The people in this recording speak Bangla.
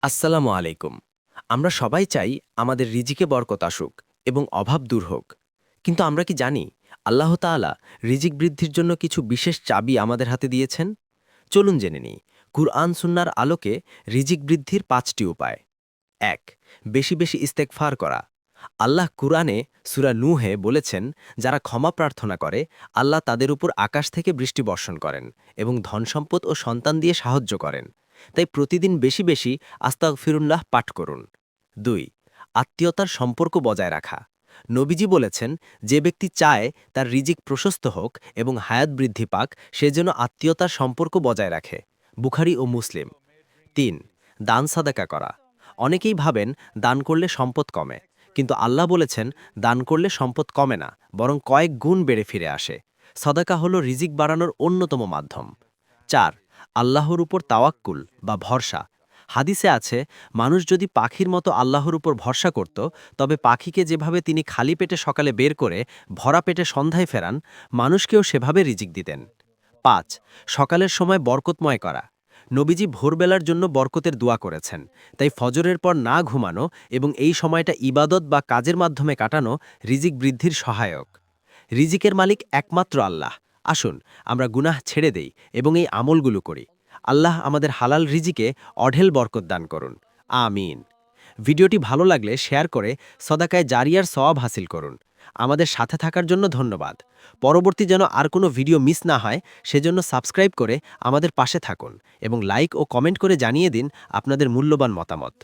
আসসালামু আলাইকুম। আমরা সবাই চাই আমাদের রিজিকে বরকত আসুক এবং অভাব দূর হোক। কিন্তু আমরা কি জানি আল্লাহ তাআলা রিজিক বৃদ্ধির জন্য কিছু বিশেষ চাবি আমাদের হাতে দিয়েছেন? চলুন জেনে নিই। কুরআন সুন্নাহর আলোকে রিজিক বৃদ্ধির ৫টি উপায়। ১. বেশি বেশি ইস্তেগফার করা। আল্লাহ কুরআনে সূরা নূহে বলেছেন, যারা ক্ষমা প্রার্থনা করে আল্লাহ তাদের উপর আকাশ থেকে বৃষ্টি বর্ষণ করেন এবং ধনসম্পদ ও সন্তান দিয়ে সাহায্য করেন। তাই প্রতিদিন বেশি বেশি আস্তাগফিরুল্লাহ পাঠ করুন। ২. আত্মীয়তার সম্পর্ক বজায় রাখা। নবীজি বলেছেন, যে ব্যক্তি চায় তার রিজিক প্রশস্ত হোক এবং হায়াত বৃদ্ধি পাক, সে যেন আত্মীয়তার সম্পর্ক বজায় রাখে। বুখারী ও মুসলিম। ৩. দান সাদাকা করা। অনেকেই ভাবেন দান করলে সম্পদ কমে, কিন্তু আল্লাহ বলেছেন দান করলে সম্পদ কমে না, বরং কয়েক গুণ বেড়ে ফিরে আসে। সাদাকা হলো রিজিক বাড়ানোর অন্যতম মাধ্যম। ৪. আল্লাহর উপর তাওয়াক্কুল বা ভরসা। হাদিসে আছে, মানুষ যদি পাখির মতো আল্লাহর উপর ভরসা করত, তবে পাখিকে যেভাবে তিনি খালি পেটে সকালে বের করে ভরা পেটে সন্ধ্যায় ফেরান, মানুষকেও সেভাবে রিজিক দিতেন। ৫. সকালের সময় বরকতময় করা। নবীজি ভোরবেলার জন্য বরকতের দোয়া করেছেন। তাই ফজরের পর না ঘুমানো এবং এই সময়টা ইবাদত বা কাজের মাধ্যমে কাটানো রিজিক বৃদ্ধির সহায়ক। রিজিকের মালিক একমাত্র আল্লাহ। আসুন আমরা গুনাহ ছেড়ে দেই এবং এই আমলগুলো করি। আল্লাহ আমাদের হালাল রিজিকে অঢেল বরকত দান করুন। আমিন। ভিডিওটি ভালো লাগলে শেয়ার করে সদাকায় জারিয়ার সওয়াব হাসিল করুন। আমাদের সাথে থাকার জন্য ধন্যবাদ। পরবর্তী যেন আর কোনো ভিডিও মিস না হয়, সেজন্য সাবস্ক্রাইব করে আমাদের পাশে থাকুন এবং লাইক ও কমেন্ট করে জানিয়ে দিন আপনাদের মূল্যবান মতামত।